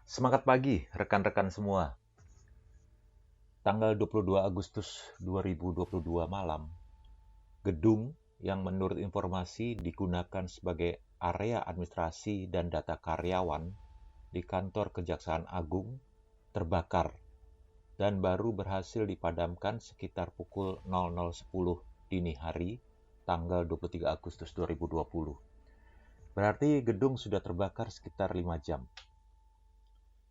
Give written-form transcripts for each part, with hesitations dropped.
Semangat pagi, rekan-rekan semua. Tanggal 22 Agustus 2022 malam, gedung yang menurut informasi digunakan sebagai area administrasi dan data karyawan di kantor Kejaksaan Agung terbakar dan baru berhasil dipadamkan sekitar pukul 00.10 dini hari tanggal 23 Agustus 2020. Berarti gedung sudah terbakar sekitar 5 jam.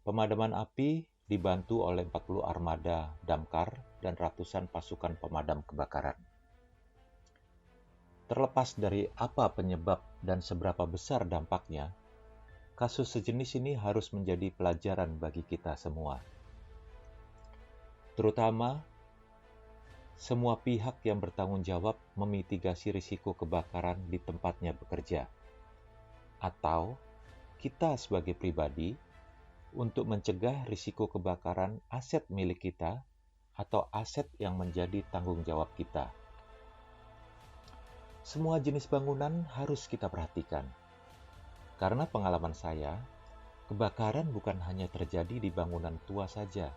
Pemadaman api dibantu oleh 40 armada damkar dan ratusan pasukan pemadam kebakaran. Terlepas dari apa penyebab dan seberapa besar dampaknya, kasus sejenis ini harus menjadi pelajaran bagi kita semua. Terutama, semua pihak yang bertanggung jawab memitigasi risiko kebakaran di tempatnya bekerja. Atau, kita sebagai pribadi untuk mencegah risiko kebakaran aset milik kita atau aset yang menjadi tanggung jawab kita. Semua jenis bangunan harus kita perhatikan. Karena pengalaman saya, kebakaran bukan hanya terjadi di bangunan tua saja,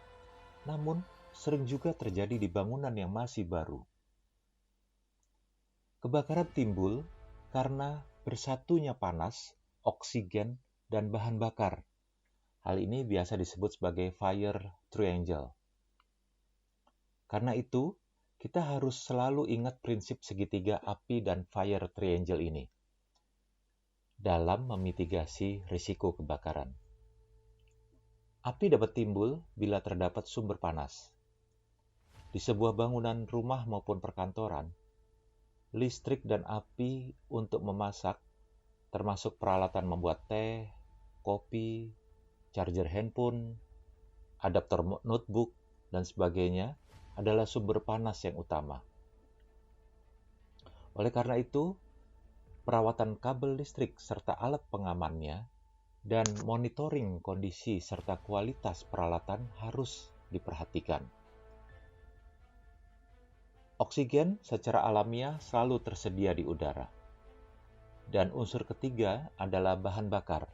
namun sering juga terjadi di bangunan yang masih baru. Kebakaran timbul karena bersatunya panas, oksigen, dan bahan bakar. Hal ini biasa disebut sebagai fire triangle. Karena itu, kita harus selalu ingat prinsip segitiga api dan fire triangle ini dalam memitigasi risiko kebakaran. Api dapat timbul bila terdapat sumber panas. Di sebuah bangunan rumah maupun perkantoran, listrik dan api untuk memasak, termasuk peralatan membuat teh, kopi, charger handphone, adaptor notebook, dan sebagainya adalah sumber panas yang utama. Oleh karena itu, perawatan kabel listrik serta alat pengamannya dan monitoring kondisi serta kualitas peralatan harus diperhatikan. Oksigen secara alamiah selalu tersedia di udara. Dan unsur ketiga adalah bahan bakar.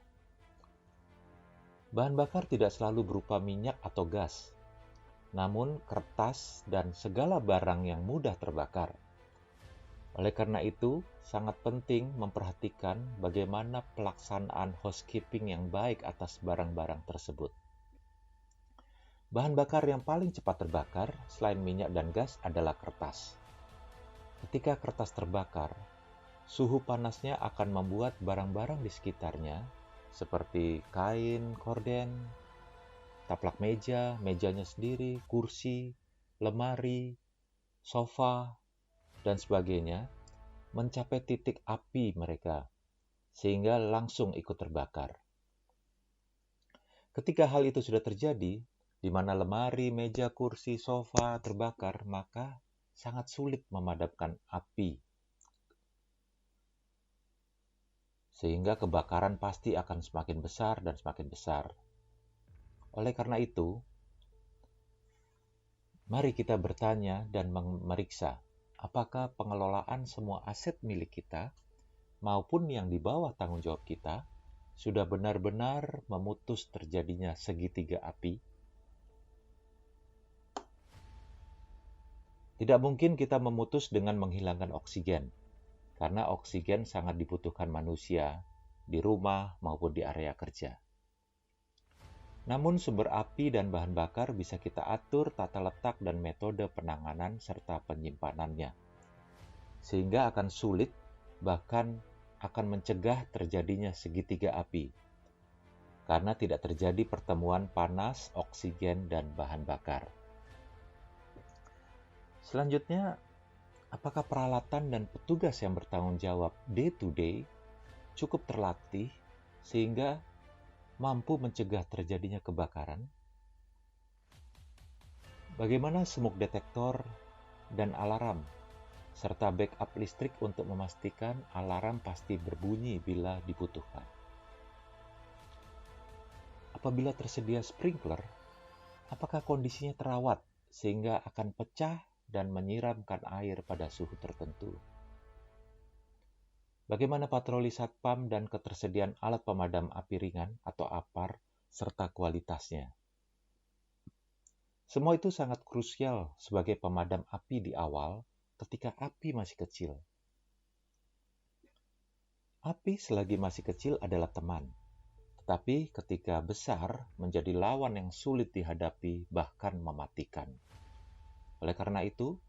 Bahan bakar tidak selalu berupa minyak atau gas, namun kertas dan segala barang yang mudah terbakar. Oleh karena itu, sangat penting memperhatikan bagaimana pelaksanaan housekeeping yang baik atas barang-barang tersebut. Bahan bakar yang paling cepat terbakar selain minyak dan gas adalah kertas. Ketika kertas terbakar, suhu panasnya akan membuat barang-barang di sekitarnya seperti kain, korden, taplak meja, mejanya sendiri, kursi, lemari, sofa, dan sebagainya mencapai titik api mereka sehingga langsung ikut terbakar. Ketika hal itu sudah terjadi, di mana lemari, meja, kursi, sofa terbakar, maka sangat sulit memadamkan api. Sehingga kebakaran pasti akan semakin besar dan semakin besar. Oleh karena itu, mari kita bertanya dan memeriksa apakah pengelolaan semua aset milik kita maupun yang di bawah tanggung jawab kita sudah benar-benar memutus terjadinya segitiga api. Tidak mungkin kita memutus dengan menghilangkan oksigen, karena oksigen sangat dibutuhkan manusia di rumah maupun di area kerja. Namun sumber api dan bahan bakar bisa kita atur tata letak dan metode penanganan serta penyimpanannya, sehingga akan sulit bahkan akan mencegah terjadinya segitiga api, karena tidak terjadi pertemuan panas, oksigen, dan bahan bakar. Selanjutnya, apakah peralatan dan petugas yang bertanggung jawab day to day cukup terlatih sehingga mampu mencegah terjadinya kebakaran? Bagaimana smoke detektor dan alarm, serta backup listrik untuk memastikan alarm pasti berbunyi bila dibutuhkan? Apabila tersedia sprinkler, apakah kondisinya terawat sehingga akan pecah dan menyiramkan air pada suhu tertentu? Bagaimana patroli satpam dan ketersediaan alat pemadam api ringan atau APAR serta kualitasnya. Semua itu sangat krusial sebagai pemadam api di awal ketika api masih kecil. Api selagi masih kecil adalah teman, tetapi ketika besar menjadi lawan yang sulit dihadapi bahkan mematikan. Oleh karena itu,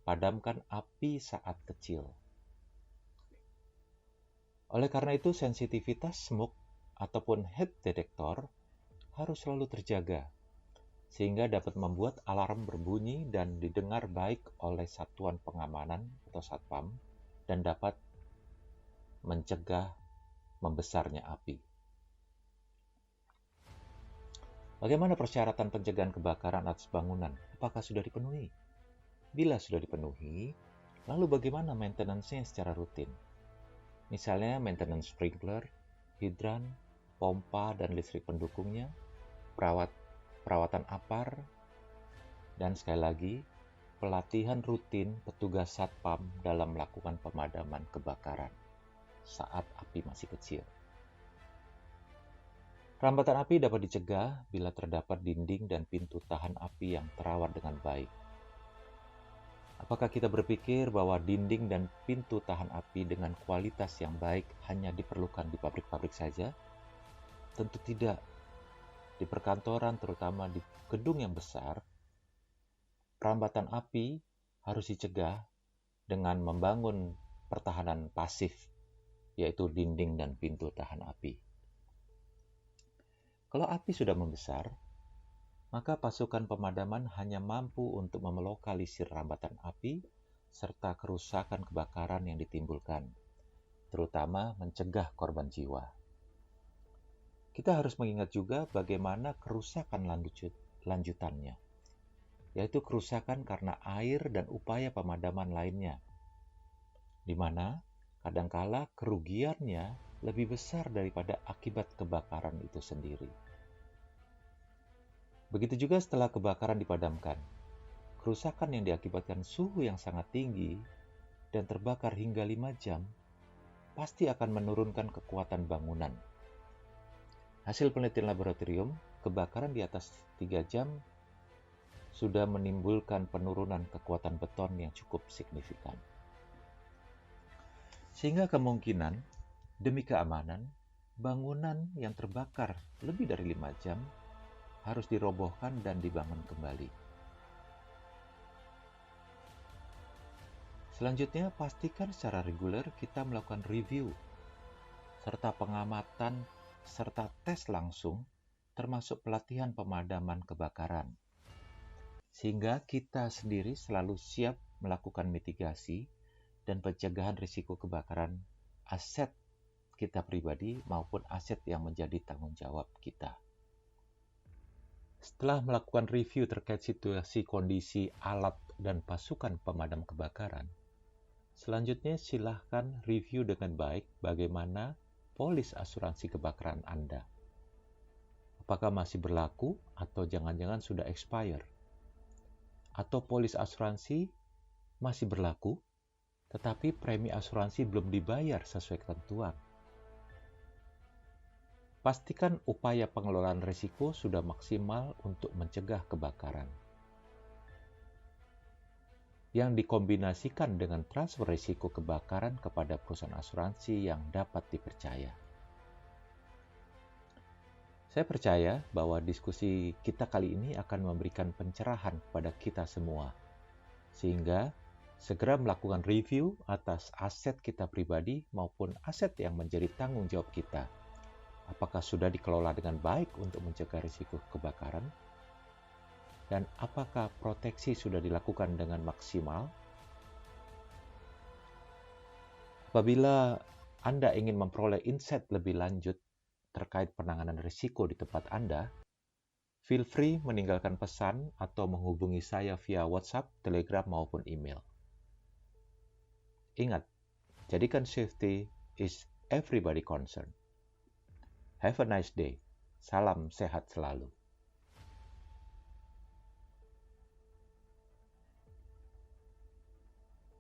padamkan api saat kecil. Oleh karena itu, sensitivitas smoke ataupun heat detector harus selalu terjaga, sehingga dapat membuat alarm berbunyi dan didengar baik oleh satuan pengamanan atau satpam dan dapat mencegah membesarnya api. Bagaimana persyaratan pencegahan kebakaran atas bangunan? Apakah sudah dipenuhi? Bila sudah dipenuhi, lalu bagaimana maintenance-nya secara rutin? Misalnya maintenance sprinkler, hidran, pompa dan listrik pendukungnya, perawatan apar, dan sekali lagi, pelatihan rutin petugas satpam dalam melakukan pemadaman kebakaran saat api masih kecil. Rambatan api dapat dicegah bila terdapat dinding dan pintu tahan api yang terawat dengan baik. Apakah kita berpikir bahwa dinding dan pintu tahan api dengan kualitas yang baik hanya diperlukan di pabrik-pabrik saja? Tentu tidak. Di perkantoran, terutama di gedung yang besar, rambatan api harus dicegah dengan membangun pertahanan pasif, yaitu dinding dan pintu tahan api. Kalau api sudah membesar, maka pasukan pemadaman hanya mampu untuk melokalisir rambatan api serta kerusakan kebakaran yang ditimbulkan, terutama mencegah korban jiwa. Kita harus mengingat juga bagaimana kerusakan lanjutannya, yaitu kerusakan karena air dan upaya pemadaman lainnya, di mana kadangkala kerugiannya lebih besar daripada akibat kebakaran itu sendiri. Begitu juga setelah kebakaran dipadamkan, kerusakan yang diakibatkan suhu yang sangat tinggi dan terbakar hingga 5 jam pasti akan menurunkan kekuatan bangunan. Hasil penelitian laboratorium, kebakaran di atas 3 jam sudah menimbulkan penurunan kekuatan beton yang cukup signifikan. Sehingga kemungkinan demi keamanan, bangunan yang terbakar lebih dari 5 jam harus dirobohkan dan dibangun kembali. Selanjutnya, pastikan secara reguler kita melakukan review, serta pengamatan, serta tes langsung, termasuk pelatihan pemadaman kebakaran. Sehingga kita sendiri selalu siap melakukan mitigasi dan pencegahan risiko kebakaran aset kita pribadi maupun aset yang menjadi tanggung jawab kita. Setelah melakukan review terkait situasi kondisi alat dan pasukan pemadam kebakaran, selanjutnya silahkan review dengan baik bagaimana polis asuransi kebakaran Anda. Apakah masih berlaku atau jangan-jangan sudah expire? Atau polis asuransi masih berlaku, tetapi premi asuransi belum dibayar sesuai ketentuan? Pastikan upaya pengelolaan risiko sudah maksimal untuk mencegah kebakaran, yang dikombinasikan dengan transfer risiko kebakaran kepada perusahaan asuransi yang dapat dipercaya. Saya percaya bahwa diskusi kita kali ini akan memberikan pencerahan kepada kita semua, sehingga segera melakukan review atas aset kita pribadi maupun aset yang menjadi tanggung jawab kita. Apakah sudah dikelola dengan baik untuk mencegah risiko kebakaran? Dan apakah proteksi sudah dilakukan dengan maksimal? Apabila Anda ingin memperoleh insight lebih lanjut terkait penanganan risiko di tempat Anda, feel free meninggalkan pesan atau menghubungi saya via WhatsApp, Telegram, maupun email. Ingat, jadikan safety is everybody concern. Have a nice day. Salam sehat selalu.